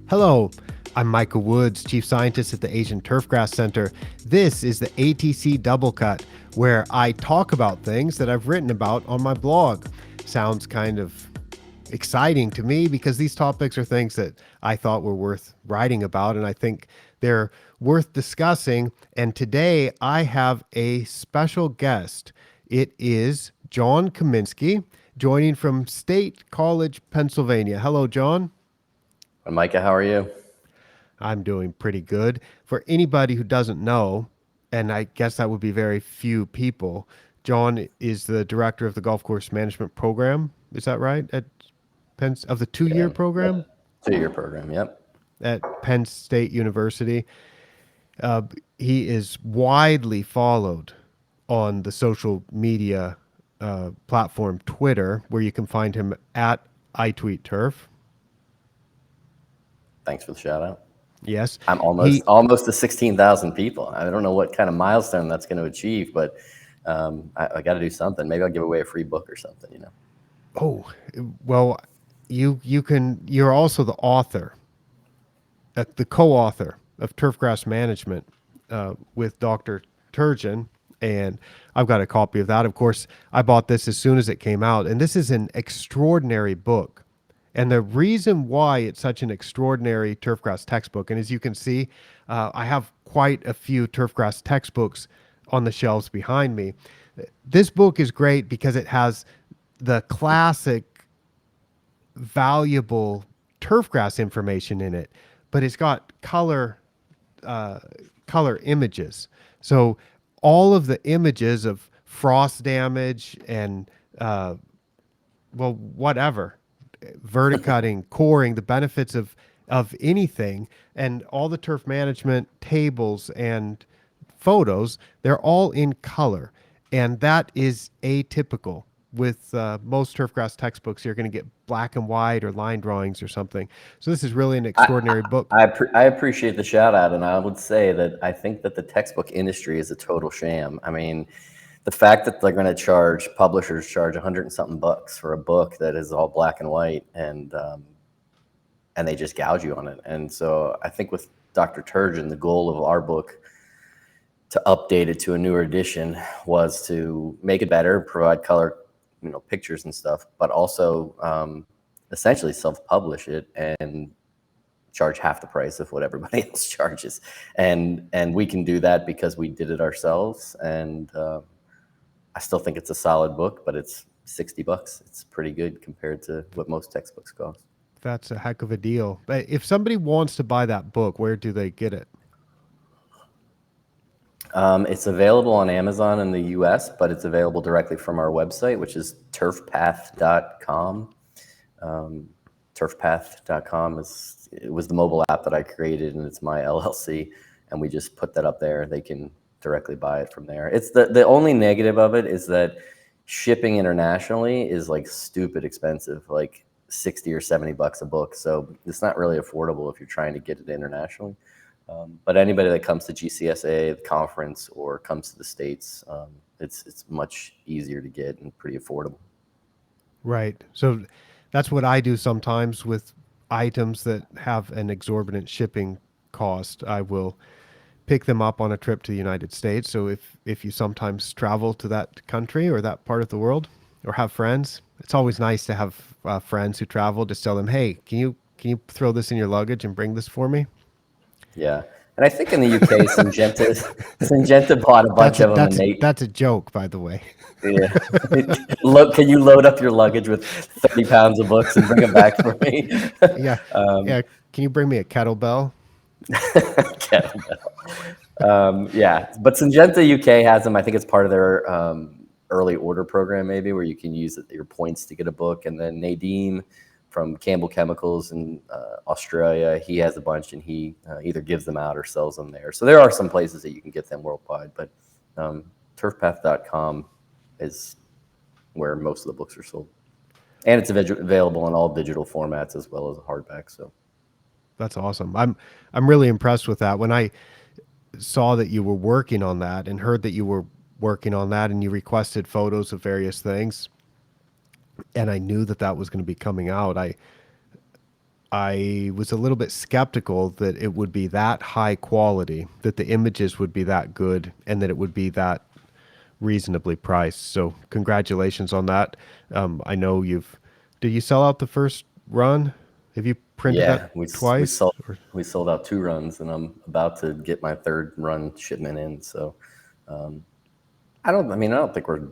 Hello, I'm Michael Woods, Chief Scientist at the Asian Turfgrass Center. This is the ATC Double Cut, where I talk about things that I've written about on my blog. Sounds kind of exciting to me because these topics are things that I thought were worth writing about, and I think they're worth discussing. And today I have a special guest. It is John Kaminski, joining from State College, Pennsylvania. Hello, John. Micah, how are you? I'm doing pretty good. For anybody who doesn't know, and I guess that would be very few people, John is the director of the golf course management program. Is that right? At Penn, of the 2 year Yeah. program Yep. 2-year program. Yep. at Penn State University. Uh, he is widely followed on the social media platform Twitter, where you can find him at iTweetTurf. Thanks for the shout out. Yes, I'm almost he almost to 16,000 people. I don't know what kind of milestone that's going to achieve, but I got to do something. Maybe I'll give away a free book or something. Oh, well, you're also the author, the co-author of Turfgrass Management with Dr. Turgeon, and I've got a copy of that. Of course, I bought this as soon as it came out, and this is an extraordinary book. And the reason why it's such an extraordinary turfgrass textbook, and as you can see, I have quite a few turfgrass textbooks on the shelves behind me. This book is great because it has the classic valuable turfgrass information in it, but it's got uh, color images. So all of the images of frost damage and whatever, verticutting, coring, the benefits of anything, and all the turf management tables and photos, they're all in color, and that is atypical. With most turfgrass textbooks, you're going to get black and white or line drawings or something. So this is really an I, extraordinary book. I appreciate the shout out, and I would say that I think that the textbook industry is a total sham. I mean, the fact that they're going to charge publishers charge 100 and something bucks for a book that is all black and white, and they just gouge you on it. And so I think with Dr. Turgeon, the goal of our book to update it to a newer edition was to make it better, provide color, pictures and stuff, but also essentially self-publish it and charge half the price of what everybody else charges. And we can do that because we did it ourselves. And I still think it's a solid book, but it's $60. It's pretty good compared to what most textbooks cost. That's a heck of a deal. But if somebody wants to buy that book, where do they get it? It's available on Amazon in the US, but it's available directly from our website, which is turfpath.com. Turfpath.com was the mobile app that I created, and it's my LLC, and we just put that up there. They can directly buy it from there. It's the only negative of it is that shipping internationally is like stupid expensive, like 60 or $70 a book. So it's not really affordable if you're trying to get it internationally. But anybody that comes to GCSA, the conference, or comes to the States, it's much easier to get and pretty affordable. Right. So that's what I do sometimes with items that have an exorbitant shipping cost. I will pick them up on a trip to the United States. So if you sometimes travel to that country or that part of the world or have friends, it's always nice to have friends who travel. Just tell them, hey, can you throw this in your luggage and bring this for me? Yeah. And I think in the UK, Syngenta bought a bunch of them, and they, That's a joke, by the way. yeah. Can you load up your luggage with 30 pounds of books and bring them back for me? Yeah, yeah. Can you bring me a kettlebell? Kettlebell. Yeah, but Syngenta UK has them. I think it's part of their early order program, maybe, where you can use your points to get a book. And then Nadeem from Campbell Chemicals in Australia, he has a bunch, and he either gives them out or sells them there. So there are some places that you can get them worldwide, but turfpath.com is where most of the books are sold. And it's available in all digital formats as well as a hardback. So That's awesome. I'm really impressed with that. When I saw that you were working on that and heard that you were working on that and you requested photos of various things, and I knew that that was going to be coming out, I was a little bit skeptical that it would be that high quality, that the images would be that good, and that it would be that reasonably priced. So congratulations on that. I know did you sell out the first run? Have you printed that Yeah, we s- we twice? sold Or we sold out 2 runs, and I'm about to get my third run shipment in. So I don't think we're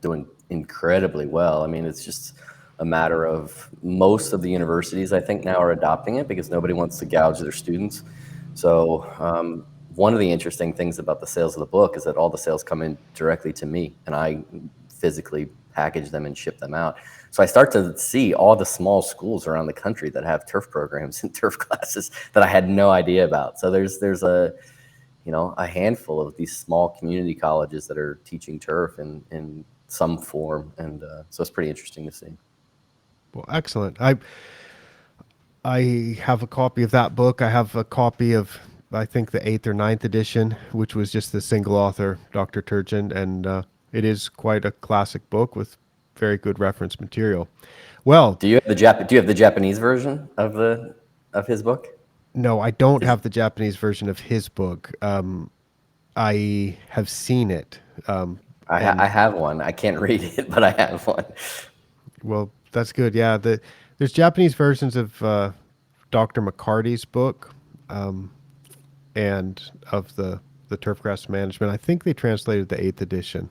doing incredibly well. I mean, it's just a matter of most of the universities I think now are adopting it because nobody wants to gouge their students. So one of the interesting things about the sales of the book is that all the sales come in directly to me, and I physically package them and ship them out. So I start to see all the small schools around the country that have turf programs and turf classes that I had no idea about. So there's a handful of these small community colleges that are teaching turf in some form, and so it's pretty interesting to see. well, excellent. I have a copy of that book. I have a copy of, I think, the eighth or ninth edition, which was just the single author, Dr. Turgeon, and it is quite a classic book with very good reference material. Well, Do you have the Japanese version of his book? no, I don't Is have the Japanese version of his book. I have seen it, I and have one. I can't read it, but I have one. well, that's good. Yeah, there's Japanese versions of Dr. McCarty's book, and of the turfgrass management. I think they translated the eighth edition.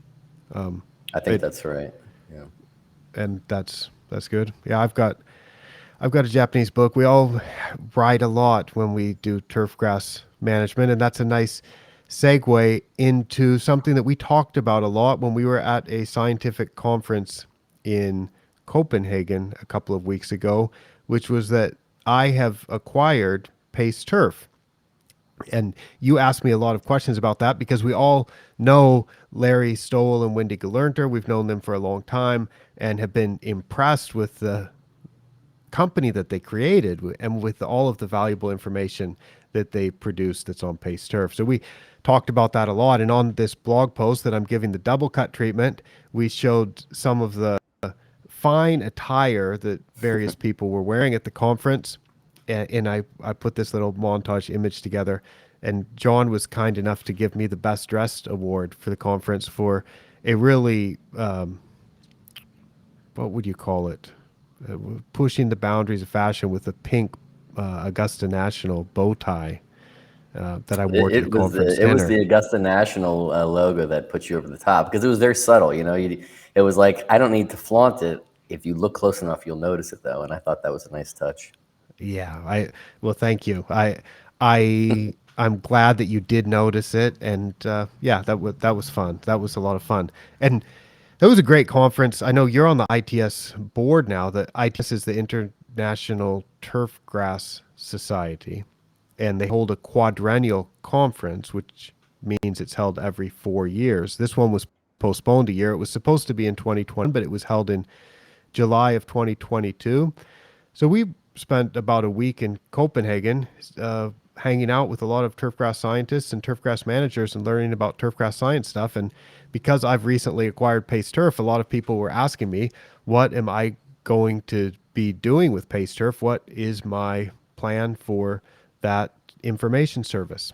I think It that's right. Yeah. and that's good. Yeah, I've got a Japanese book. We all write a lot when we do turfgrass management, and that's a nice segue into something that we talked about a lot when we were at a scientific conference in Copenhagen a couple of weeks ago, which was that I have acquired Pace Turf. And you asked me a lot of questions about that because we all know Larry Stoll and Wendy Galernter. We've known them for a long time and have been impressed with the company that they created and with all of the valuable information that they produce that's on Pace Turf. So we talked about that a lot. And on this blog post that I'm giving the double cut treatment, we showed some of the fine attire that various people were wearing at the conference. And I put this little montage image together. And John was kind enough to give me the Best Dressed Award for the conference for a really, what would you call it? Pushing the boundaries of fashion with a pink Augusta National bow tie that I wore to the conference It was dinner. the Augusta National logo that put you over the top because it was very subtle. It was like I don't need to flaunt it. If you look close enough, you'll notice it though, and I thought that was a nice touch. Yeah, well, thank you. I'm glad that you did notice it, and yeah, that was fun. That was a lot of fun, and that was a great conference. I know you're on the ITS board now. The ITS is the International Turfgrass Society, and they hold a quadrennial conference, which means it's held every 4 years. This one was postponed a year. It was supposed to be in 2020, but it was held in July of 2022. So we spent about a week in Copenhagen, hanging out with a lot of turfgrass scientists and turfgrass managers and learning about turfgrass science stuff. And because I've recently acquired Pace Turf, a lot of people were asking me, what am I going to be doing with Pace Turf? What is my plan for that information service?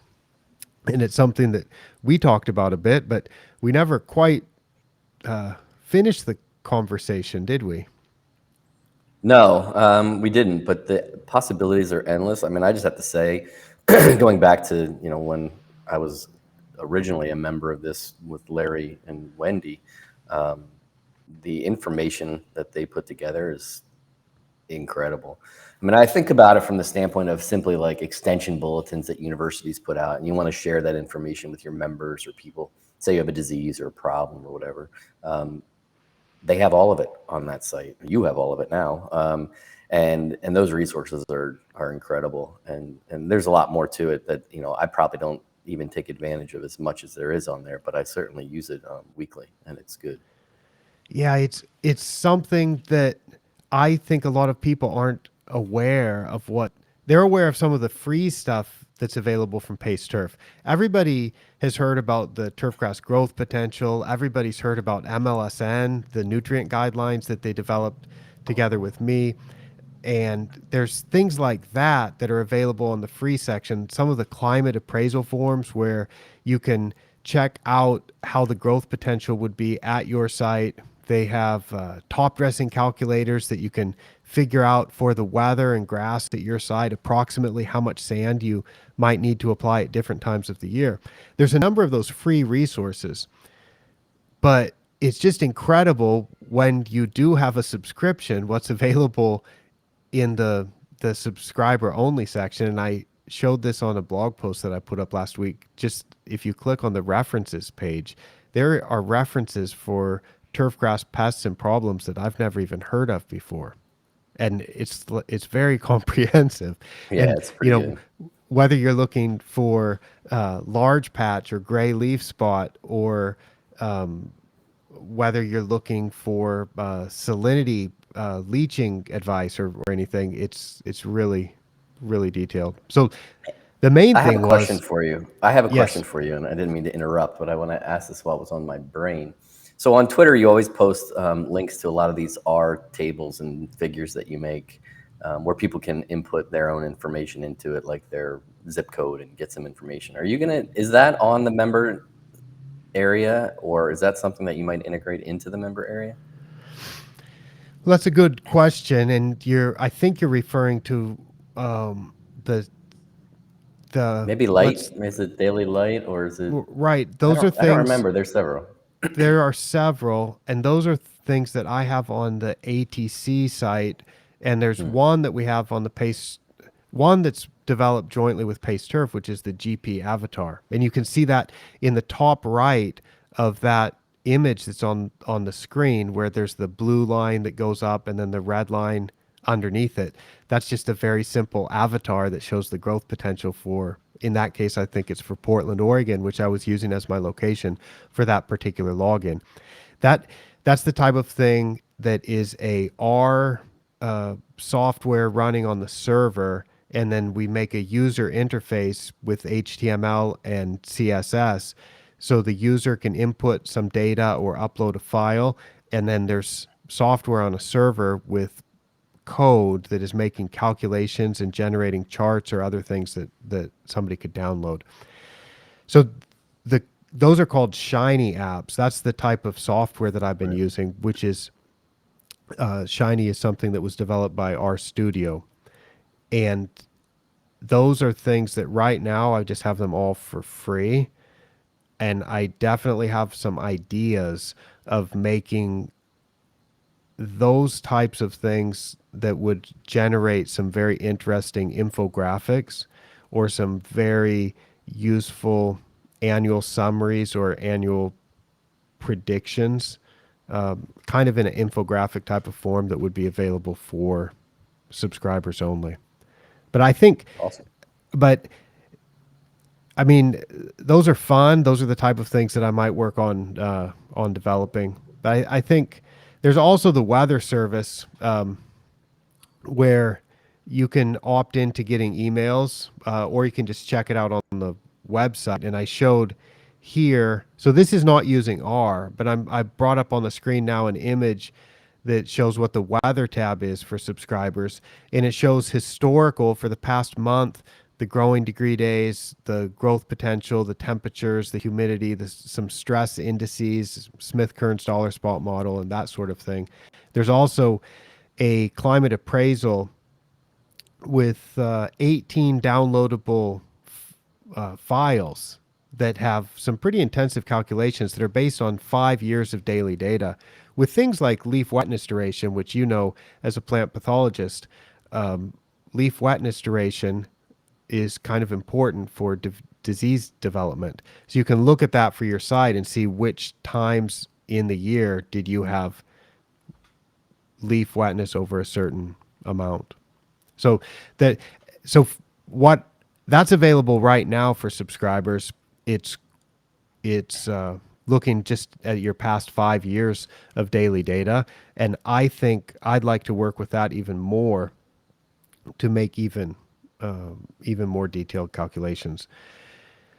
And it's something that we talked about a bit, but we never quite finished the conversation, did we? No, we didn't, but the possibilities are endless. I mean, I just have to say, going back to, when I was originally a member of this with Larry and Wendy, um, the information that they put together is incredible. I mean, I think about it from the standpoint of simply like extension bulletins that universities put out, and you want to share that information with your members or people, say you have a disease or a problem or whatever. They have all of it on that site. You have all of it now, and those resources are incredible. And there's a lot more to it that I probably don't even take advantage of as much as there is on there, but I certainly use it weekly, and it's good. Yeah, it's something that I think a lot of people aren't aware of. What they're aware of, some of the free stuff that's available from Pace Turf. Everybody has heard about the turfgrass growth potential. Everybody's heard about MLSN, the nutrient guidelines that they developed together with me. And there's things like that that are available in the free section. Some of the climate appraisal forms where you can check out how the growth potential would be at your site. They have top dressing calculators that you can figure out for the weather and grass at your site approximately how much sand you might need to apply at different times of the year. There's a number of those free resources, but it's just incredible when you do have a subscription what's available in the subscriber only section. And I showed this on a blog post that I put up last week. Just if you click on the references page, there are references for turfgrass pests and problems that I've never even heard of before. And it's very comprehensive. Yeah, And it's pretty good. whether you're looking for large patch or gray leaf spot, or whether you're looking for salinity leaching advice, or anything, it's really detailed. So the main I have a thing question was, for you. I have a question yes, for you, and I didn't mean to interrupt, but I want to ask this while it was on my brain. So on Twitter, you always post links to a lot of these R tables and figures that you make, where people can input their own information into it, like their zip code, and get some information. Are you gonna? Is that on the member area, or is that something that you might integrate into the member area? well, that's a good question. And I think you're referring to the the Maybe light? let's Is it daily light, or is it? right. I Those are don't. I don't things. remember. There's several. There are several, and those are things that I have on the ATC site. And there's Hmm. one that we have on the Pace, one that's developed jointly with Pace Turf, which is the GP Avatar. And you can see that in the top right of that image that's on the screen, where there's the blue line that goes up and then the red line underneath it. That's just a very simple avatar that shows the growth potential for, in that case, I think it's for Portland, Oregon, which I was using as my location for that particular login. That that's the type of thing that is a R software running on the server, and then we make a user interface with HTML and CSS, so the user can input some data or upload a file, and then there's software on a server with code that is making calculations and generating charts or other things that somebody could download. So the those are called Shiny apps. That's the type of software that I've been Right. using, which is Shiny is something that was developed by RStudio. And those are things that right now I just have them all for free. And I definitely have some ideas of making those types of things that would generate some very interesting infographics or some very useful annual summaries or annual predictions, kind of in an infographic type of form that would be available for subscribers only. But I think, Awesome. but I mean, those are fun. Those are the type of things that I might work on developing. But I think there's also the weather service, where you can opt into getting emails, or you can just check it out on the website. And I showed here, so this is not using R, but I brought up on the screen now an image that shows what the weather tab is for subscribers, and it shows historical for the past month, the growing degree days, the growth potential, the temperatures, the humidity, some stress indices, Smith Kearns dollar spot model, and that sort of thing. There's also a climate appraisal with 18 downloadable files that have some pretty intensive calculations that are based on 5 years of daily data, with things like leaf wetness duration, which, as a plant pathologist, leaf wetness duration is kind of important for disease development. So you can look at that for your site and see which times in the year did you have leaf wetness over a certain amount. So that so what that's available right now for subscribers. It's looking just at your past 5 years of daily data, and I think I'd like to work with that even more to make even more detailed calculations.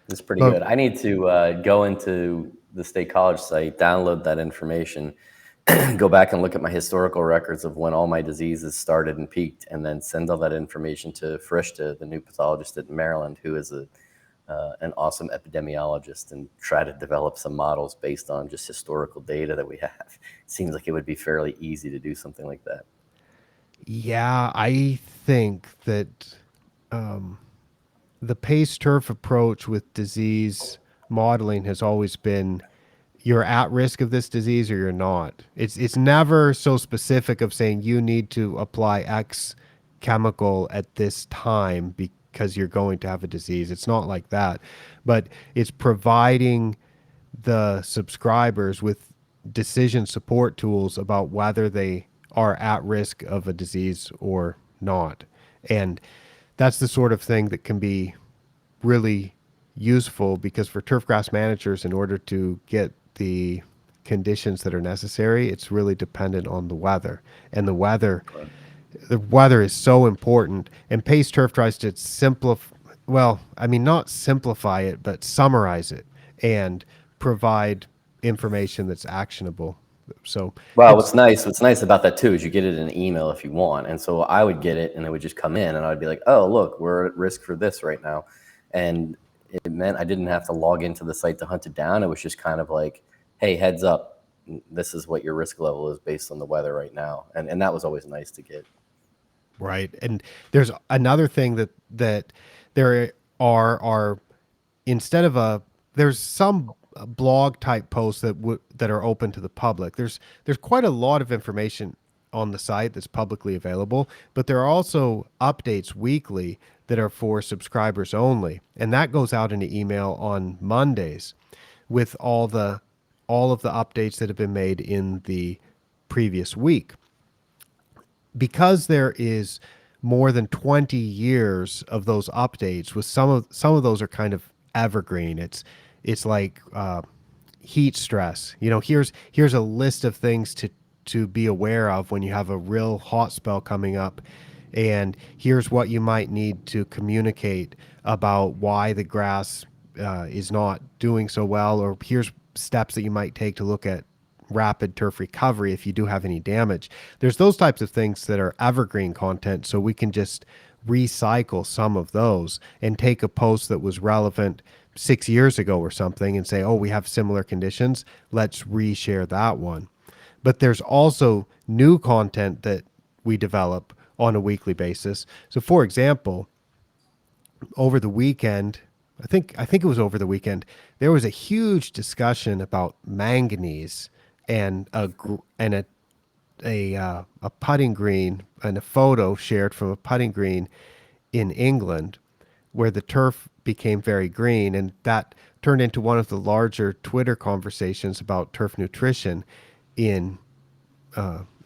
It's pretty But good. I need to go into the state college site, download that information, go back and look at my historical records of when all my diseases started and peaked, and then send all that information to Frischta, the new pathologist at Maryland, who is an awesome epidemiologist, and try to develop some models based on just historical data that we have. Seems like it would be fairly easy to do something like that. Yeah, I think that the pace turf approach with disease modeling has always been you're at risk of this disease or you're not. It's never so specific of saying you need to apply X chemical at this time because you're going to have a disease. It's not like that. But it's providing the subscribers with decision support tools about whether they are at risk of a disease or not. And that's the sort of thing that can be really useful because for turfgrass managers, in order to get the conditions that are necessary, it's really dependent on the weather. And the weather is so important. And Pace Turf tries to simplify, well, I mean, not simplify it, but summarize it and provide information that's actionable. So Well, it's what's nice about that too is you get it in an email if you want. And so I would get it and it would just come in and I'd be like, oh, look, we're at risk for this right now. And it meant I didn't have to log into the site to hunt it down. It was just kind of like, hey, heads up, this is what your risk level is based on the weather right now. And that was always nice to get. right. And there's another thing that there are instead of a there's some blog type posts that are open to the public. There's quite a lot of information on the site that's publicly available, but there are also updates weekly that are for subscribers only, and that goes out in an email on Mondays with all of the updates that have been made in the previous week. Because there is more than 20 years of those updates, with some of those are kind of evergreen. It's like heat stress. You know, here's a list of things to be aware of when you have a real hot spell coming up, and here's what you might need to communicate about why the grass is not doing so well, or here's steps that you might take to look at rapid turf recovery if you do have any damage. There's those types of things that are evergreen content, so we can just recycle some of those and take a post that was relevant 6 years ago or something and say, oh, we have similar conditions. Let's reshare that one. But there's also new content that we develop on a weekly basis. So, for example, over the weekend, I think it was over the weekend, there was a huge discussion about manganese and a putting green and a photo shared from a putting green in England where the turf became very green, and that turned into one of the larger Twitter conversations about turf nutrition in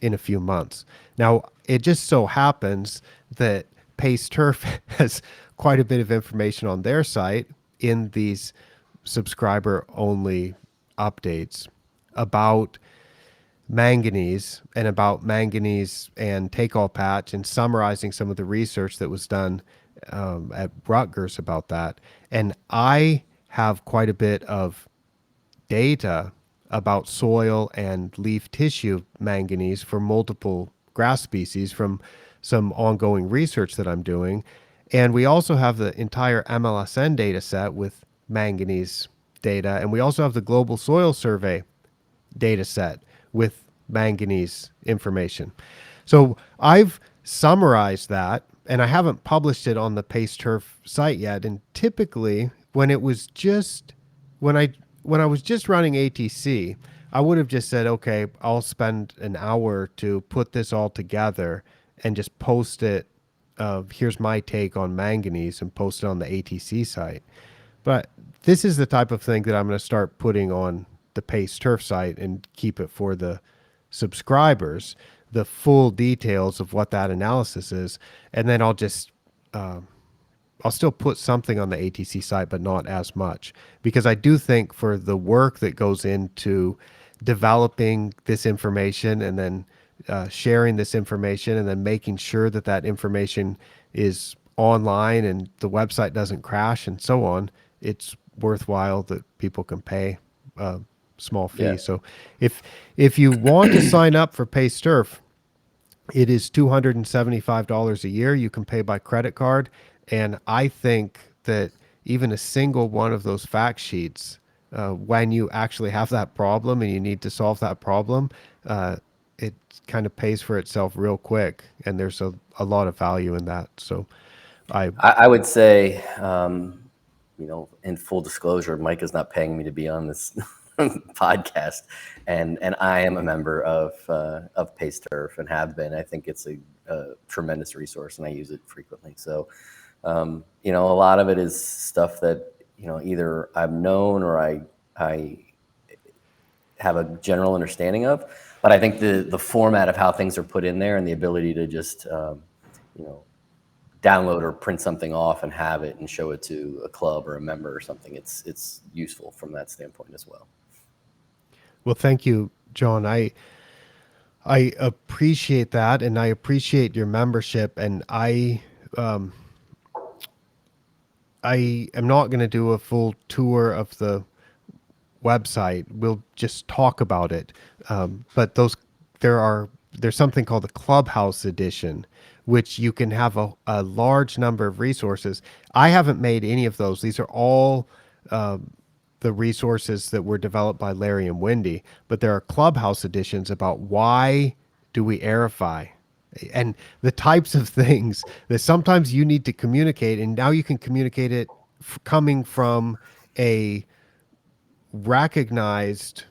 in a few months. Now, it just so happens that Pace Turf has quite a bit of information on their site in these subscriber only updates about manganese and take all patch, and summarizing some of the research that was done at Rutgers about that. And I have quite a bit of data about soil and leaf tissue manganese for multiple grass species from some ongoing research that I'm doing. And we also have the entire MLSN data set with manganese data. And we also have the Global Soil Survey data set with manganese information. So I've summarized that, and I haven't published it on the Pace Turf site yet. And typically, when it was just when I was just running ATC, I would have just said, okay, I'll spend an hour to put this all together and just post it. Here's my take on manganese, and post it on the ATC site. But this is the type of thing that I'm going to start putting on the Pace Turf site and keep it for the subscribers, the full details of what that analysis is. And then I'll still put something on the ATC site, but not as much, because I do think for the work that goes into developing this information and then sharing this information and then making sure that that information is online and the website doesn't crash and so on, it's worthwhile that people can pay small Yeah. fee. So if if you want to sign up for Pace Turf, it is $275 a year. You can pay by credit card. And I think that even a single one of those fact sheets, when you actually have that problem and you need to solve that problem, uh, it kind of pays for itself real quick. And there's a lot of value in that. So I, I would say, in full disclosure, Mike is not paying me to be on this podcast, and I am a member of Pace Turf and have been. I think it's a tremendous resource, and I use it frequently. So, a lot of it is stuff that either I've known or I have a general understanding of. But I think the format of how things are put in there and the ability to just you know download or print something off and have it and show it to a club or a member or something, it's useful from that standpoint as well. well, thank you, John. I appreciate that, and I appreciate your membership. And I am not going to do a full tour of the website. We'll just talk about it. But there's something called the Clubhouse Edition, which you can have a large number of resources. I haven't made any of those. These are all the resources that were developed by Larry and Wendy. But there are Clubhouse editions about why do we aerify, and the types of things that sometimes you need to communicate, and now you can communicate it coming from a recognized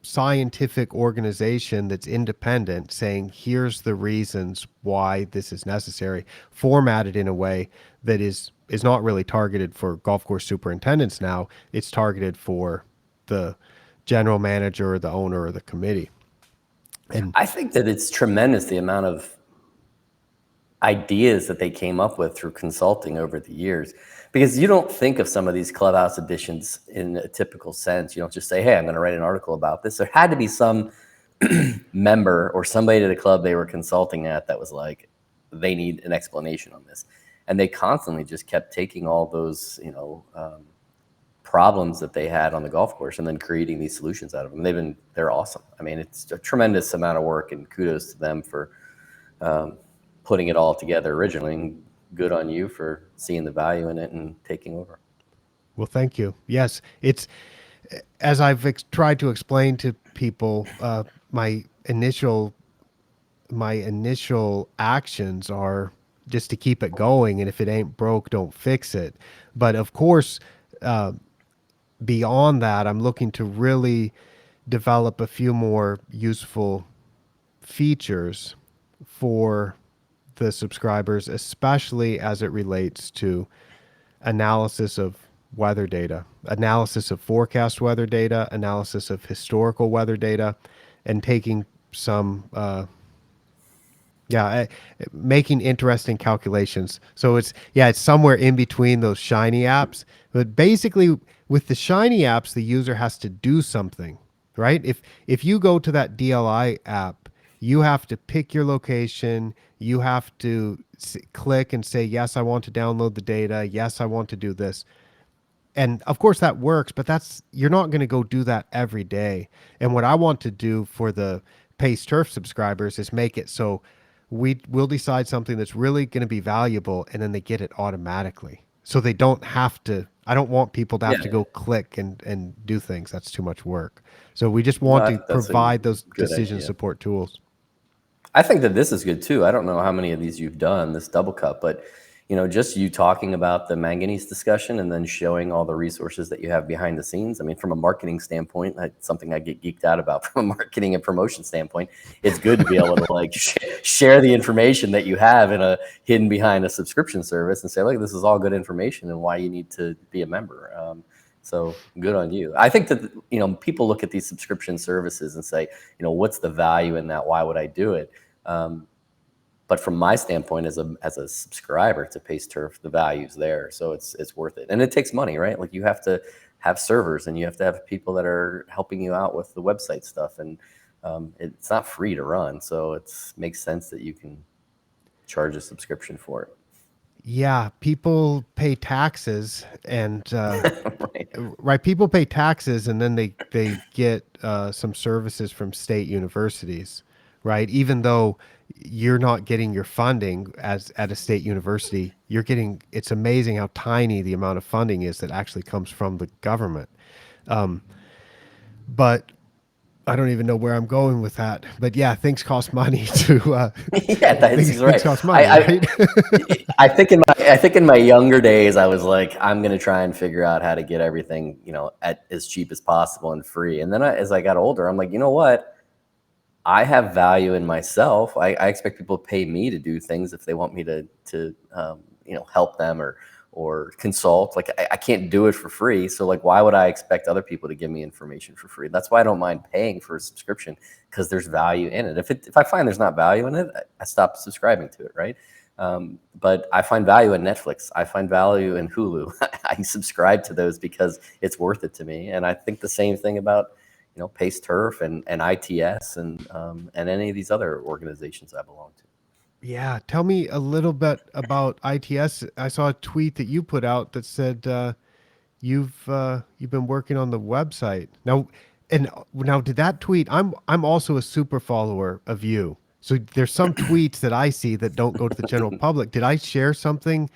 scientific organization that's independent, saying here's the reasons why this is necessary, formatted in a way that is not really targeted for golf course superintendents. Now it's targeted for the general manager or the owner or the committee. And I think that it's tremendous the amount of ideas that they came up with through consulting over the years, because you don't think of some of these clubhouse editions in a typical sense. You don't just say, hey, I'm going to write an article about this. There had to be some member or somebody at the club they were consulting at that was like, they need an explanation on this. And they constantly just kept taking all those problems that they had on the golf course and then creating these solutions out of them. They're awesome. I mean, it's a tremendous amount of work, and kudos to them for putting it all together originally, and good on you for seeing the value in it and taking over. well, thank you. Yes, it's as I've tried to explain to people, my initial my initial actions are just to keep it going, and if it ain't broke, don't fix it. But of course, beyond that, I'm looking to really develop a few more useful features for the subscribers, especially as it relates to analysis of weather data, analysis of forecast weather data, analysis of historical weather data, and taking some yeah, making interesting calculations. So it's somewhere in between those shiny apps. But basically, with the shiny apps, the user has to do something, right? If you go to that DLI app, you have to pick your location. You have to click and say, yes, I want to download the data. Yes, I want to do this. And of course that works, but that's you're not going to go do that every day. And what I want to do for the Pace Turf subscribers is make it so we will decide something that's really going to be valuable, and then they get it automatically. So they don't have to. I don't want people to have Yeah, to go click and do things. That's too much work. So we just no, want I to think that's a provide those good decision idea. support tools. I think that this is good too. I don't know how many of these you've done, this double cup, but just you talking about the manganese discussion and then showing all the resources that you have behind the scenes. I mean, from a marketing standpoint, that's something I get geeked out about. From a marketing and promotion standpoint, it's good to be able to like share the information that you have in a hidden behind a subscription service and say, look, this is all good information and why you need to be a member. So good on you. I think that people look at these subscription services and say, what's the value in that? Why would I do it? But from my standpoint, as a subscriber to Pace Turf, the value's there, so it's worth it. And it takes money, right? Like you have to have servers, and you have to have people that are helping you out with the website stuff, and it's not free to run. So it makes sense that you can charge a subscription for it. Yeah, people pay taxes and Right. right, people pay taxes and then they get some services from state universities, right? Even though you're not getting your funding as at a state university, you're getting. It's amazing how tiny the amount of funding is that actually comes from the government. But I don't even know where I'm going with that. But yeah, things cost money to Yeah, that's he's things right. cost money, I, right? I think in my younger days, I was like, I'm gonna try and figure out how to get everything, at as cheap as possible and free. And then as I got older, I'm like, you know what? I have value in myself. I expect people to pay me to do things if they want me to help them or consult. Like I can't do it for free. So like, why would I expect other people to give me information for free? That's why I don't mind paying for a subscription because there's value in it. If I find there's not value in it, I stop subscribing to it. Right. But I find value in Netflix. I find value in Hulu. I subscribe to those because it's worth it to me. And I think the same thing about Pace Turf and ITS and any of these other organizations I belong to. Yeah, tell me a little bit about ITS. I saw a tweet that you put out that said you've been working on the website now. And now, did that tweet? I'm also a super follower of you. So there's some tweets that I see that don't go to the general public. Did I share something?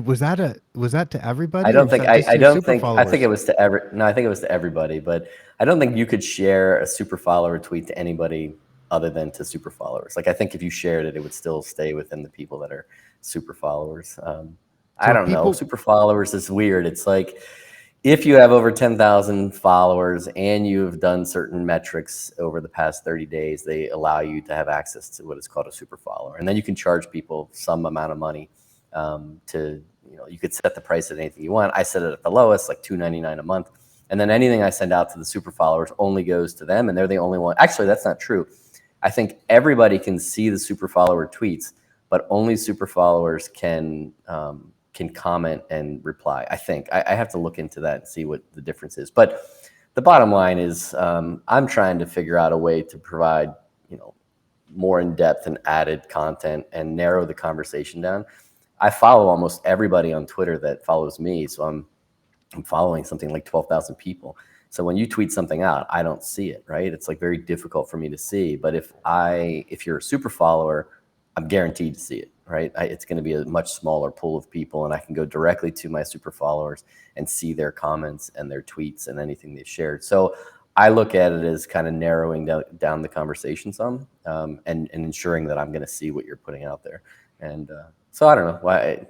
Was that to I everybody or don't was think that just I to your don't super think I think it followers? was to every no, I think it was to everybody, but I don't think you could share a super follower tweet to anybody other than to super followers. Like I think if you shared it, it would still stay within the people that are super followers. I So don't know. people, Super followers is weird. It's like if you have over 10,000 followers and you have done certain metrics over the past 30 days, they allow you to have access to what is called a super follower. And then you can charge people some amount of money to, you could set the price at anything you want. I set it at the lowest, like $2.99 a month. And then anything I send out to the super followers only goes to them. And they're the only one. Actually, that's not true. I think everybody can see the super follower tweets, but only super followers can comment and reply. I think I have to look into that and see what the difference is. But the bottom line is, I'm trying to figure out a way to provide, more in depth and added content and narrow the conversation down. I follow almost everybody on Twitter that follows me, so I'm following something like 12,000 people. So when you tweet something out, I don't see it, right? It's like very difficult for me to see. But if you're a super follower, I'm guaranteed to see it, right? It's going to be a much smaller pool of people, and I can go directly to my super followers and see their comments and their tweets and anything they've shared. So I look at it as kind of narrowing down the conversation some, and ensuring that I'm going to see what you're putting out there. And so I don't know why.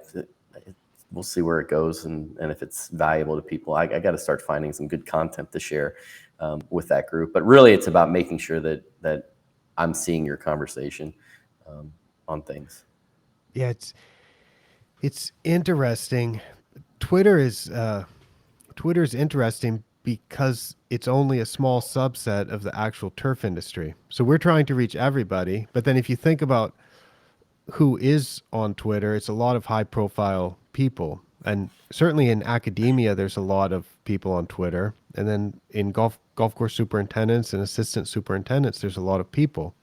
We'll see where it goes and if it's valuable to people. I got to start finding some good content to share with that group. But really, it's about making sure that I'm seeing your conversation on things. yeah, it's interesting. Twitter is Twitter's interesting because it's only a small subset of the actual turf industry. So we're trying to reach everybody. But then if you think about who is on Twitter, it's a lot of high profile people. And certainly in academia, there's a lot of people on Twitter. And then in golf course superintendents and assistant superintendents, there's a lot of people.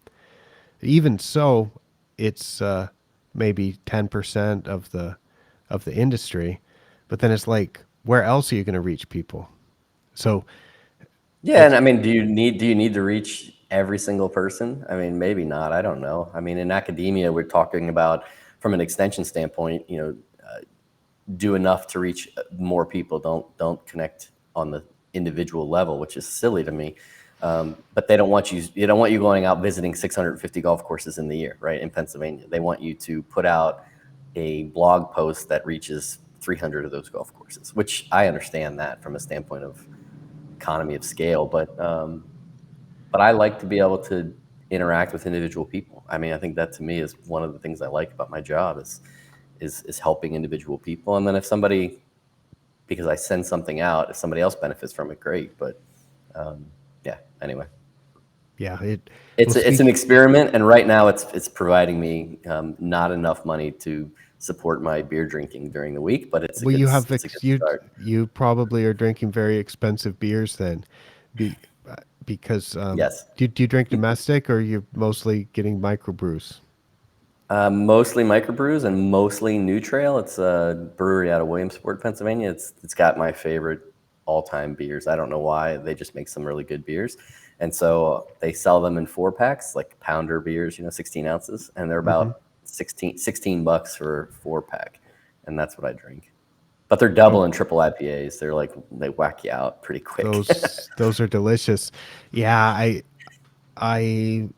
Even so, it's maybe 10% of the industry. But then it's like, where else are you going to reach people? So Yeah, and it's I mean, do you need to reach every single person? I mean, maybe not. I don't know. I mean, in academia, we're talking about from an extension standpoint, do enough to reach more people. Don't connect on the individual level, which is silly to me. But they don't want you. They don't want you going out visiting 650 golf courses in the year, right? In Pennsylvania, they want you to put out a blog post that reaches 300 of those golf courses, which I understand that from a standpoint of economy of scale. But I like to be able to interact with individual people. I mean, I think that to me is one of the things I like about my job is helping individual people. And then if somebody, because I send something out, if somebody else benefits from it, great. But yeah, anyway, yeah, it well it's an speak experiment, and right now it's providing me not enough money to support my beer drinking during the week, but well you have it's a good you start. you probably are drinking very expensive beers then. Be, because Yes. do you drink domestic or you're mostly getting microbrews? Mostly microbrews and mostly New Trail. It's a brewery out of Williamsport, Pennsylvania. It's got my favorite all-time beers. I don't know why. They just make some really good beers. And so they sell them in 4 packs, like pounder beers, 16 ounces, and they're Hmm. about 16 bucks for 4 pack. And that's what I drink. But they're double Oh, and triple IPAs. They're like, they whack you out pretty quick. those are delicious. Yeah, I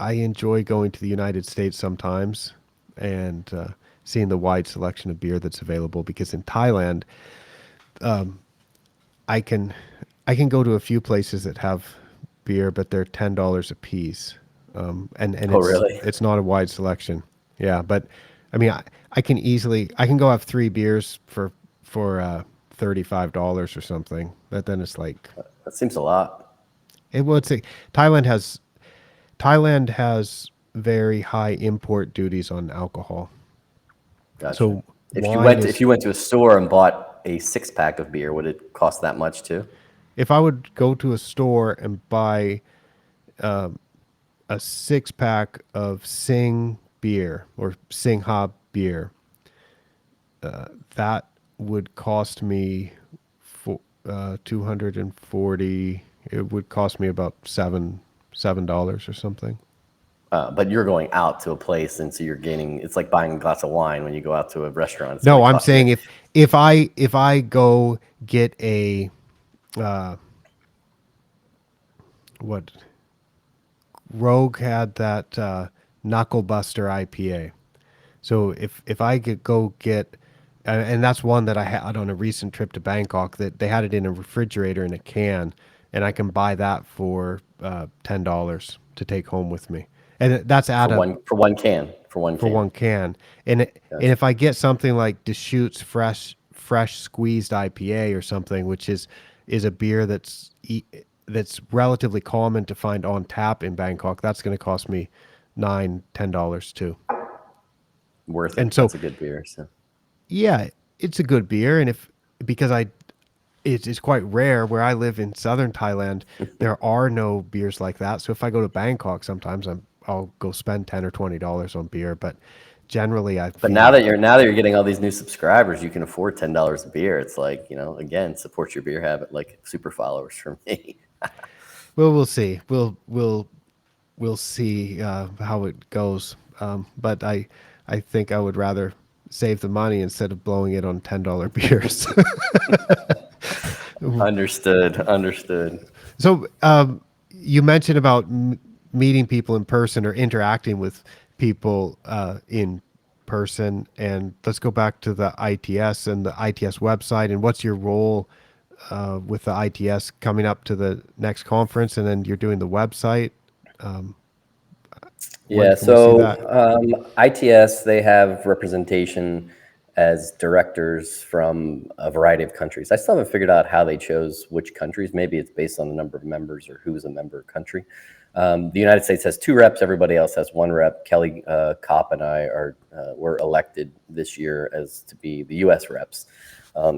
I enjoy going to the United States sometimes and seeing the wide selection of beer that's available because in Thailand, I can I can go to a few places that have beer, but they're $10 a piece, and Oh, really? it's not a wide selection. Yeah, but I mean, I can go have three beers for $35 or something. But then it's like That seems a lot. well, it's a, Thailand has Thailand has very high import duties on alcohol, Gotcha. so wine If is. you went to a store and bought a 6 pack of beer, would it cost that much too? If I would go to a store and buy a six pack of Sing beer or Sing Ha beer, that would cost me for 240. It would cost me about $7 or something. But you're going out to a place, and so you're gaining. It's like buying a glass of wine when you go out to a restaurant. It's going No, to I'm cost you. saying if I go get a what Rogue had that Knuckle Buster IPA. So if I could go get, and that's one that I had on a recent trip to Bangkok that they had it in a refrigerator in a can, and I can buy that for $10 to take home with me, and that's for at a one can for one for can. one can. And Gotcha. if I get something like Deschutes fresh squeezed IPA or something, which is a beer that's relatively common to find on tap in Bangkok, that's going to cost me $9-10 too. Worth And it. so That's a good beer. So yeah, it's a good beer, and if because I it's quite rare where I live in southern Thailand, there are no beers like that. So if I go to Bangkok, sometimes I'll go spend $10 or $20 on beer, but generally I but feel like now that you're getting all these new subscribers, you can afford $10 a beer. It's like, again, support your beer habit, like super followers for me. well, we'll see. We'll see how it goes. But I think I would rather save the money instead of blowing it on $10 beers. Understood. Understood. So you mentioned about meeting people in person or interacting with people in person, and let's go back to the ITS and the ITS website. And what's your role with the ITS coming up to the next conference, and then you're doing the website? When Yeah, can we see that? so ITS, they have representation as directors from a variety of countries. I still haven't figured out how they chose which countries. Maybe it's based on the number of members or who's a member country. The United States has 2 reps. Everybody else has 1 rep. Kelly Kopp and I were elected this year as to be the U.S. reps.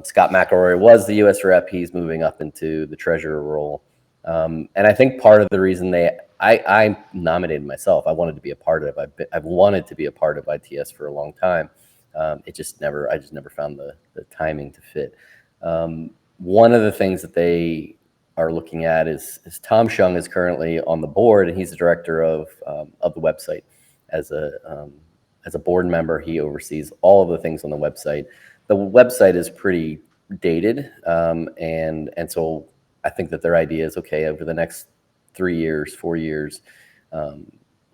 Scott McElroy was the U.S. rep. He's moving up into the treasurer role. And I think part of the reason I nominated myself. I wanted to be a part of it. I've wanted to be a part of ITS for a long time. I just never found the timing to fit. One of the things that they are looking at is Tom Shung is currently on the board, and he's the director of the website. As a board member, he oversees all of the things on the website. The website is pretty dated, and so I think that their idea is okay over the next 3 years, 4 years,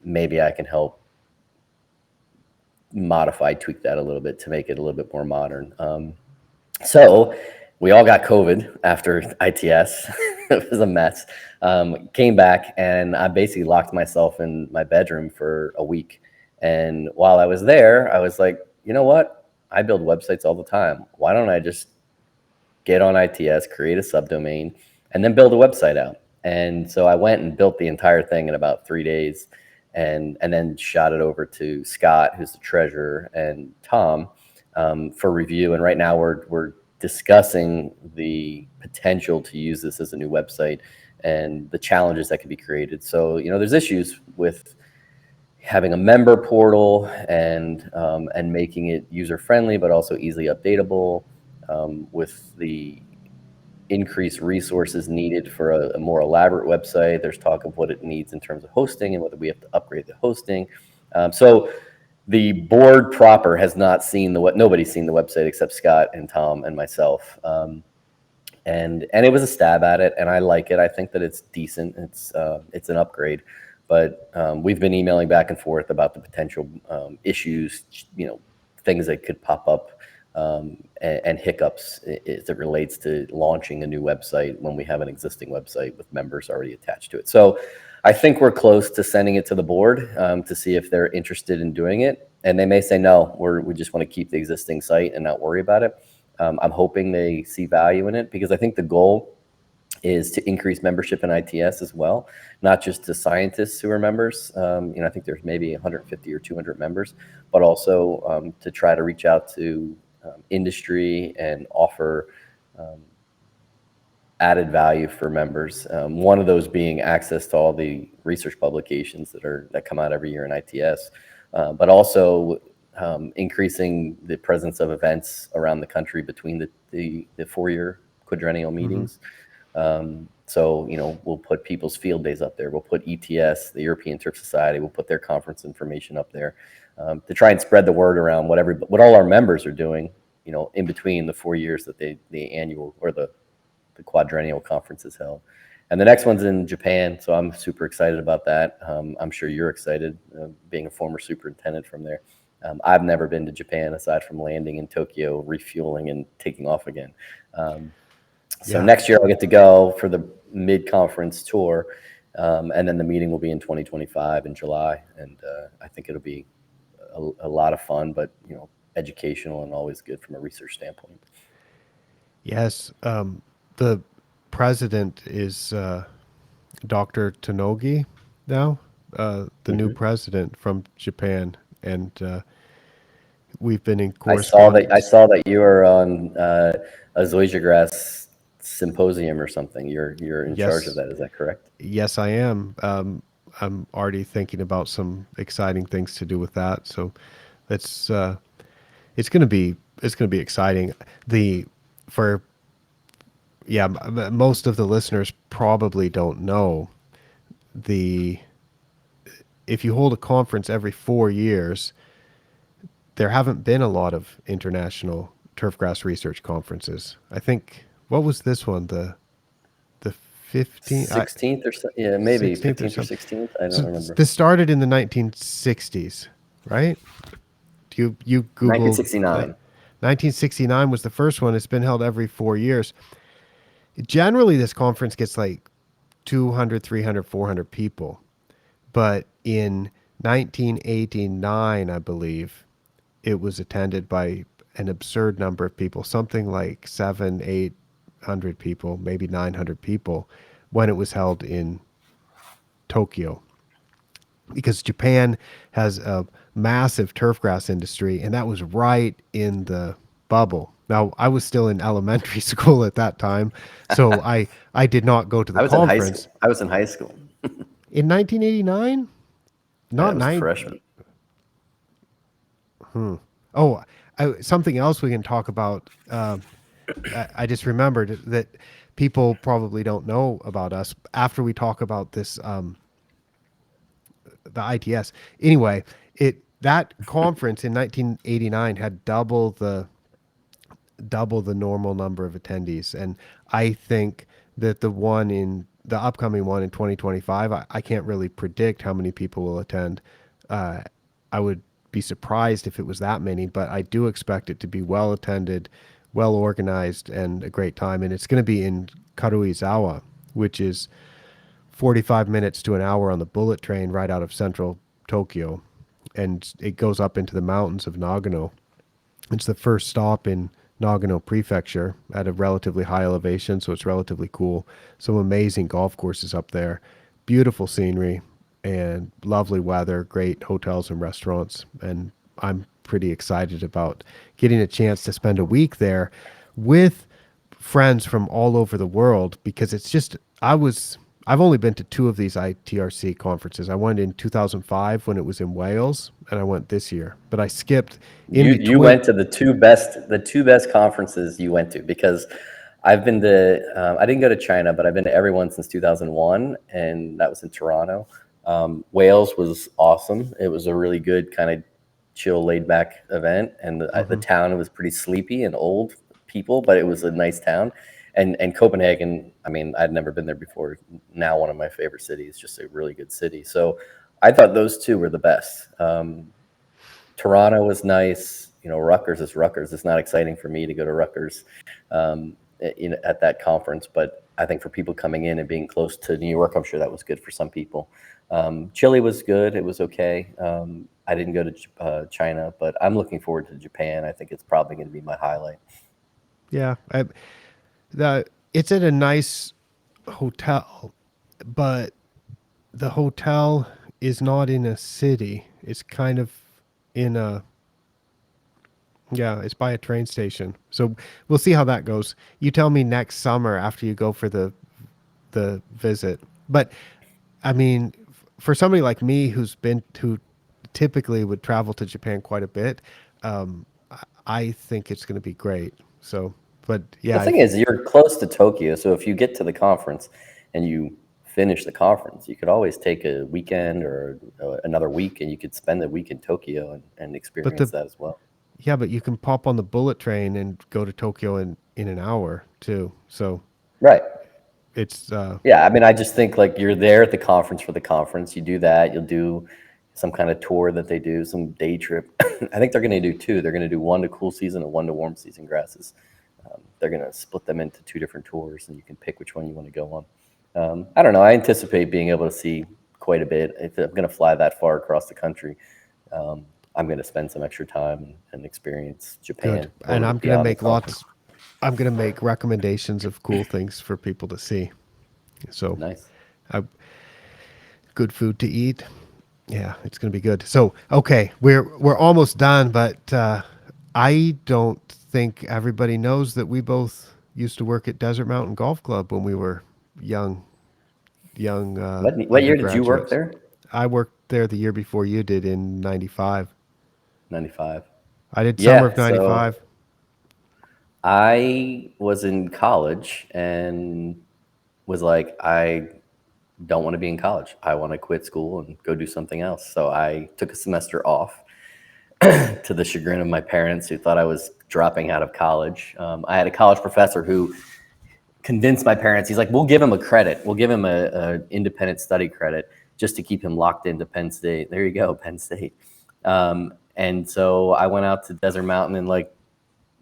maybe I can help tweak that a little bit to make it a little bit more modern. So we all got COVID after ITS. It was a mess. Came back and I basically locked myself in my bedroom for a week. And while I was there, I was like, you know what? I build websites all the time. Why don't I just get on ITS, create a subdomain, and then build a website out? And so I went and built the entire thing in about 3 days, and then shot it over to Scott, who's the treasurer, and Tom for review. And right now we're discussing the potential to use this as a new website and the challenges that can be created. So there's issues with having a member portal and making it user friendly, but also easily updatable, with the increased resources needed for a more elaborate website. There's talk of what it needs in terms of hosting and whether we have to upgrade the hosting. So the board proper has not seen the nobody's seen the website except Scott and Tom and myself. And it was a stab at it, and I like it. I think that it's decent. It's an upgrade, but we've been emailing back and forth about the potential issues, things that could pop up, and hiccups as it relates to launching a new website when we have an existing website with members already attached to it. So I think we're close to sending it to the board to see if they're interested in doing it, and they may say no. We just want to keep the existing site and not worry about it. I'm hoping they see value in it, because I think the goal is to increase membership in ITS as well, not just to scientists who are members. I think there's maybe 150 or 200 members, but also to try to reach out to industry and offer added value for members. One of those being access to all the research publications that come out every year in ITS, but also increasing the presence of events around the country between the 4-year quadrennial meetings. So, we'll put people's field days up there. We'll put ETS, the European Turf Society, we'll put their conference information up there, to try and spread the word around what all our members are doing, in between the 4 years that the annual or the quadrennial conference is held. And the next one's in Japan, so I'm super excited about that. I'm sure you're excited, being a former superintendent from there. I've never been to Japan aside from landing in Tokyo, refueling, and taking off again. So Yeah. next year I'll get to go for the mid-conference tour, and then the meeting will be in 2025 in July, and I think it'll be a lot of fun, but educational and always good from a research standpoint. Yes. The president is Dr. Tanogi now, the new president from Japan, and we've been in I saw that. I correspondence. saw that you are on a zoysia grass symposium or something. You're in charge of Yes, that. Is that correct? yes, I am. I'm already thinking about some exciting things to do with that. So it's it's gonna be exciting. The for yeah, most of the listeners probably don't know the if you hold a conference every 4 years, there haven't been a lot of international turfgrass research conferences. I think what was this one the 15th 16th or so, yeah, maybe 16th or 15th or something. 16th. I don't So remember. this started in the 1960s, right? You Googled that. 1969. 1969 was the first one. It's been held every 4 years. Generally, this conference gets like 200, 300, 400 people. But in 1989, I believe, it was attended by an absurd number of people, something like 800 people, maybe 900 people, when it was held in Tokyo. Because Japan has a massive turfgrass industry, and that was right in the bubble. Now, I was still in elementary school at that time, so I did not go to the I was in high school. conference I was in high school. in 1989. I Not was a nine. freshman. Oh, something else we can talk about. I just remembered that people probably don't know about us after we talk about this, the ITS. Anyway, that conference in 1989 had double the normal number of attendees, and I think that the upcoming one in 2025, I can't really predict how many people will attend. Uh, I would be surprised if it was that many, but I do expect it to be well attended, well organized, and a great time. And it's going to be in Karuizawa, which is 45 minutes to an hour on the bullet train right out of central Tokyo. And it goes up into the mountains of Nagano. It's the first stop in Nagano Prefecture at a relatively high elevation, so it's relatively cool. Some amazing golf courses up there, beautiful scenery, and lovely weather, great hotels and restaurants. And I'm pretty excited about getting a chance to spend a week there with friends from all over the world because it's just I've only been to two of these ITRC conferences. I went in 2005 when it was in Wales, and I went this year. But I skipped in You between. went to the two best conferences you went to, because I've been to I didn't go to China, but I've been to everyone since 2001, and that was in Toronto. Wales was awesome. It was a really good kind of chill, laid back event, and the Hmm. town was pretty sleepy and old people, but it was a nice town. And Copenhagen, I mean, I'd never been there before. Now one of my favorite cities, just a really good city. So I thought those two were the best. Toronto was nice. You know, Rutgers is Rutgers. It's not exciting for me to go to Rutgers, at that conference, but I think for people coming in and being close to New York, I'm sure that was good for some people. Chile was good. It was okay. I didn't go to China, but I'm looking forward to Japan. I think it's probably going to be my highlight. Yeah, it's at a nice hotel, but the hotel is not in a city. It's kind of in a yeah, it's by a train station. So we'll see how that goes. You tell me next summer after you go for the visit. But I mean, for somebody like me who typically would travel to Japan quite a bit, I think it's going to be great. So, but The yeah, thing is, you're close to Tokyo, so if you get to the conference and you finish the conference, you could always take a weekend or another week, and you could spend the week in Tokyo and but experience that as well. but you can pop on the bullet train and go to Tokyo in an hour too. So Right. it's Yeah, I mean, I just think like you're there at the conference for the conference. You do that. You'll do some kind of tour that they do, some day trip. I think they're going to do two. They're going to do one to cool season and one to warm season grasses. They're going to split them into two different tours, and you can pick which one you want to go on. I don't know. I anticipate being able to see quite a bit. If I'm going to fly that far across the country, I'm going to spend some extra time and experience good. Japan And or beyond the conference. I'm gonna make recommendations of cool things for people to see. So, Nice. uh, good food to eat. Yeah, it's gonna be good. So, okay, we're almost done, but I don't think everybody knows that we both used to work at Desert Mountain Golf Club when we were young, What year did you work undergraduates. there? I worked there the year before you did in '95. 95. I did summer Yeah, of so '95. I was in college and was like, I don't want to be in college. I want to quit school and go do something else. So I took a semester off to the chagrin of my parents, who thought I was dropping out of college. I had a college professor who convinced my parents. He's like, we'll give him a credit. We'll give him a independent study credit just to keep him locked into Penn State. There you go, Penn State. And so I went out to Desert Mountain in like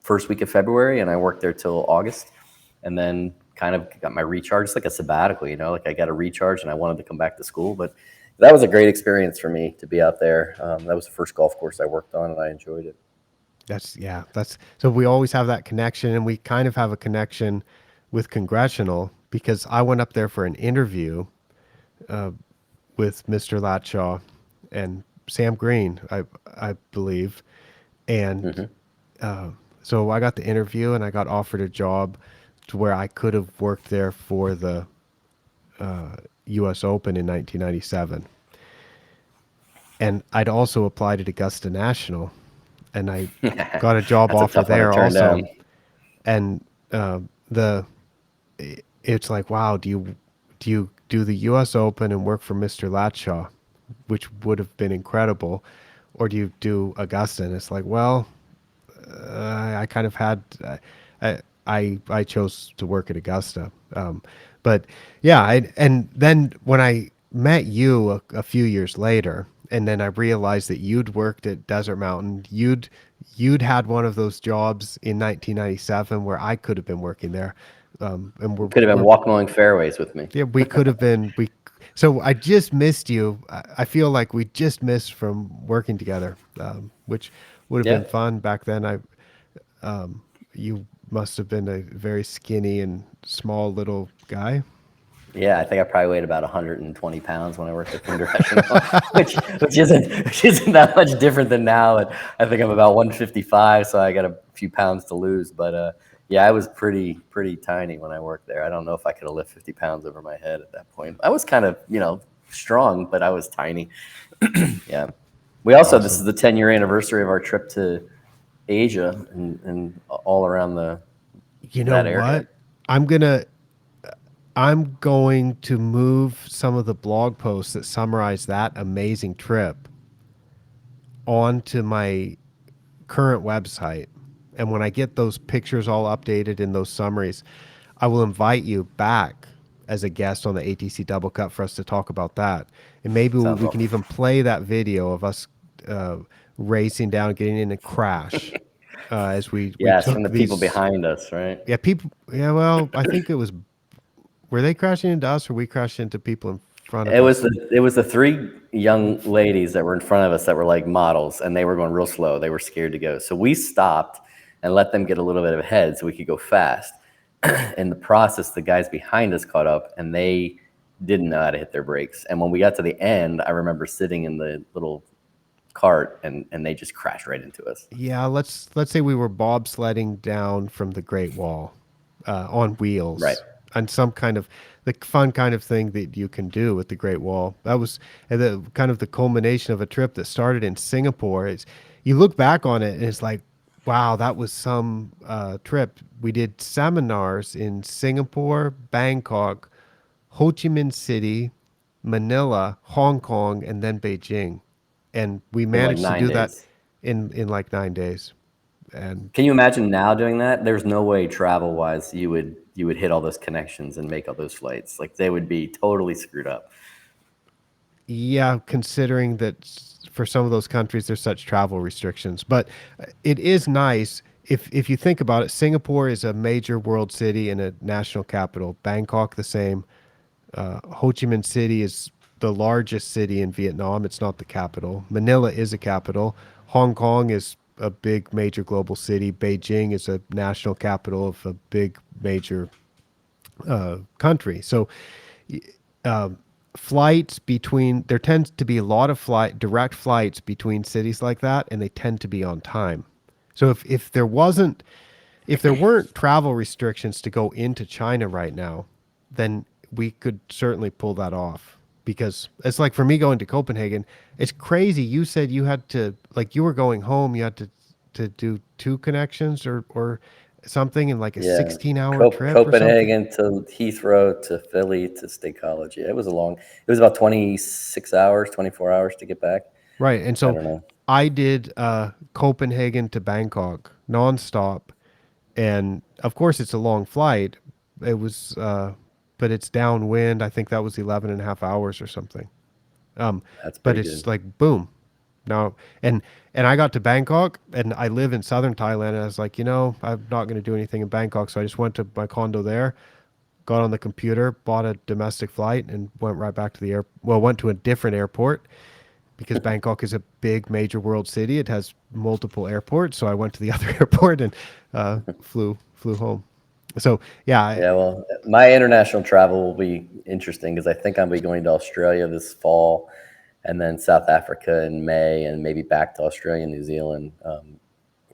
first week of February, and I worked there till August, and then kind of got my recharge. It's like a sabbatical, like I got a recharge, and I wanted to come back to school. But that was a great experience for me to be out there. That was the first golf course I worked on, and I enjoyed it. That's so we always have that connection, and we kind of have a connection with Congressional because I went up there for an interview with Mr. Latshaw and Sam Green, I believe, and Hmm. so I got the interview and I got offered a job to where I could have worked there for the U.S. Open in 1997, and I'd also applied at Augusta National, and I got a job That's a offer tough one to there turn also, down. and the it's like, wow, do you do the U.S. Open and work for Mr. Latshaw, which would have been incredible, or do you do Augusta? And it's like, well, I kind of had I chose to work at Augusta, but yeah, and then when I met you a few years later, and then I realized that you'd worked at Desert Mountain, you'd had one of those jobs in 1997 where I could have been working there, and You could have been we're walk mowing fairways with me. yeah, we could have been we. So I just missed you. I feel like we just missed from working together, which would have Yeah. been fun back then. You must have been a very skinny and small little guy. Yeah, I think I probably weighed about 120 pounds when I worked at Congressional, which isn't that much different than now. And I think I'm about 155, so I got a few pounds to lose. But Yeah, I was pretty tiny when I worked there. I don't know if I could have lifted 50 pounds over my head at that point. I was kind of, strong, but I was tiny. Yeah. We also, this is Awesome. the 10-year anniversary of our trip to Asia and all around You know that area. what? I'm gonna I'm going to move some of the blog posts that summarize that amazing trip onto my current website. And when I get those pictures all updated in those summaries, I will invite you back as a guest on the ATC Double Cut for us to talk about that. And maybe Sounds we all. can even play that video of us uh, racing down, getting in a crash as we Yes, from took the people these. behind us, right? Yeah, people. Yeah, well, I think it was. Were they crashing into us, or we crashed into people in front of us? It was the three young ladies that were in front of us that were like models, and they were going real slow. They were scared to go, so we stopped and let them get a little bit ahead so we could go fast. In the process, the guys behind us caught up, and they didn't know how to hit their brakes. And when we got to the end, I remember sitting in the little cart, and they just crashed right into us. Yeah, let's say we were bobsledding down from the Great Wall on Right. wheels, on some kind of the fun kind of thing that you can do with the Great Wall. That was the kind of the culmination of a trip that started in Singapore. It's you look back on it and it's like, wow, that was some trip. We did seminars in Singapore, Bangkok, Ho Chi Minh City, Manila, Hong Kong, and then Beijing. And we In like managed to nine do that days. in like 9 days. And Can you imagine now doing that? There's no way travel wise you would hit all those connections and make all those flights. Like they would be totally screwed up. yeah, considering that for some of those countries there's such travel restrictions, but it is nice if you think about it. Singapore is a major world city and a national capital. Bangkok the same. Ho Chi Minh City is the largest city in Vietnam. It's not the capital. Manila is a capital. Hong Kong is a big major global city. Beijing is a national capital of a big major country. So flights between there tends to be a lot of direct flights between cities like that, and they tend to be on time. So if there weren't travel restrictions to go into China right now, then we could certainly pull that off. Because it's like for me going to Copenhagen, it's crazy. You said you had to like you were going home, you had to do two connections or something in like a Yeah. 16-hour trip or something. Copenhagen to Heathrow to Philly to State College. Yeah, it was a long. It was about 26 hours, 24 hours to get back. Right. And I so don't know. I did Copenhagen to Bangkok nonstop. And of course, it's a long flight. It was, but it's downwind. I think that was 11 and a half hours or something. Um, That's but pretty it's good. like boom. Now, and I got to Bangkok and I live in southern Thailand. And I was like, I'm not going to do anything in Bangkok. So I just went to my condo there, got on the computer, bought a domestic flight, and went right back to the air. Well, went to a different airport because Bangkok is a big major world city. It has multiple airports. So I went to the other airport and flew home. So yeah, Yeah, well, my international travel will be interesting because I think I'll be going to Australia this fall, and then South Africa in May, and maybe back to Australia and New Zealand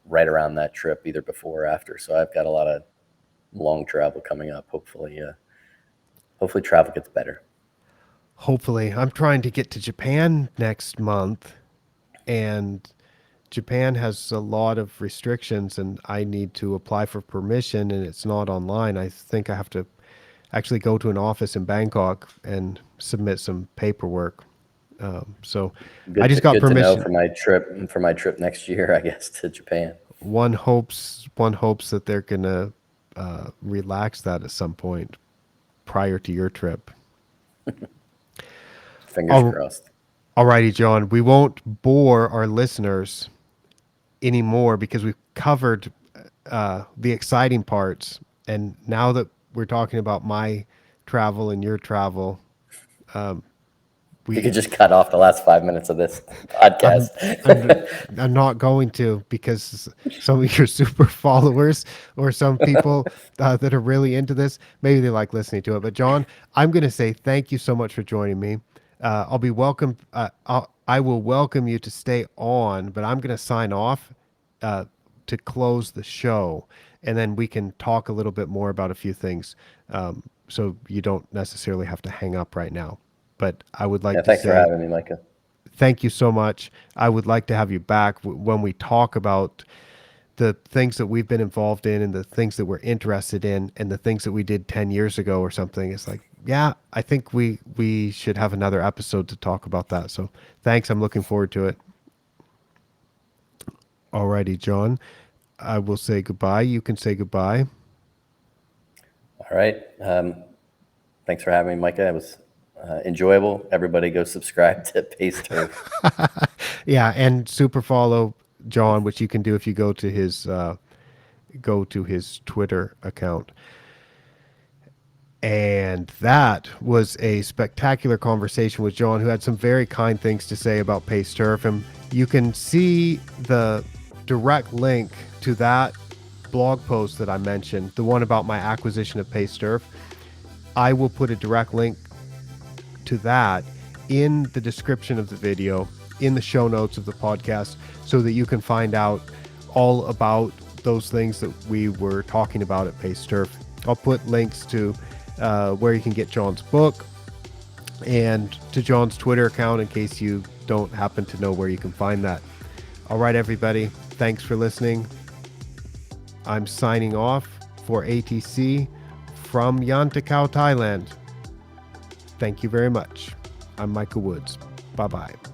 right around that trip, either before or after. So I've got a lot of long travel coming up. Hopefully travel gets better. hopefully I'm trying to get to Japan next month, and Japan has a lot of restrictions, and I need to apply for permission, and it's not online. I think I have to actually go to an office in Bangkok and submit some paperwork. So I just got Good to know permission. for my trip next year, I guess, to Japan. One hopes that they're gonna relax that at some point prior to your trip. Fingers All, crossed. alrighty, John. We won't bore our listeners anymore because we've covered the exciting parts, and now that we're talking about my travel and your travel, You could we just cut off the last 5 minutes of this I'm I'm podcast. I'm not going to because some of your super followers or some people that are really into this, maybe they like listening to it. But John, I'm going to say thank you so much for joining me. I'll be welcome. I will welcome you to stay on, but I'm going to sign off. to close the show, and then we can talk a little bit more about a few things. So you don't necessarily have to hang up right now. But I would Yeah, like to thanks for say having me, Micah. thank you so much. I would like to have you back when we talk about the things that we've been involved in and the things that we're interested in and the things that we did 10 years ago or something. It's like, yeah, I think we should have another episode to talk about that. So thanks. I'm looking forward to it. Alrighty, John. I will say goodbye. You can say goodbye. All right. Thanks for having me, Micah. It was enjoyable. Everybody go subscribe to Pace Turf. Yeah, and super follow John, which you can do if you go to his Twitter account. And that was a spectacular conversation with John, who had some very kind things to say about Pace Turf. And you can see the direct link to that blog post that I mentioned, the one about my acquisition of Pace Turf. I will put a direct link to that in the description of the video, in the show notes of the podcast, so that you can find out all about those things that we were talking about at Pace Turf. I'll put links to where you can get John's book and to John's Twitter account in case you don't happen to know where you can find that. All right, everybody. Thanks for listening. I'm signing off for ATC from Yantakao, Thailand. Thank you very much. I'm Micah Woods. Bye-bye.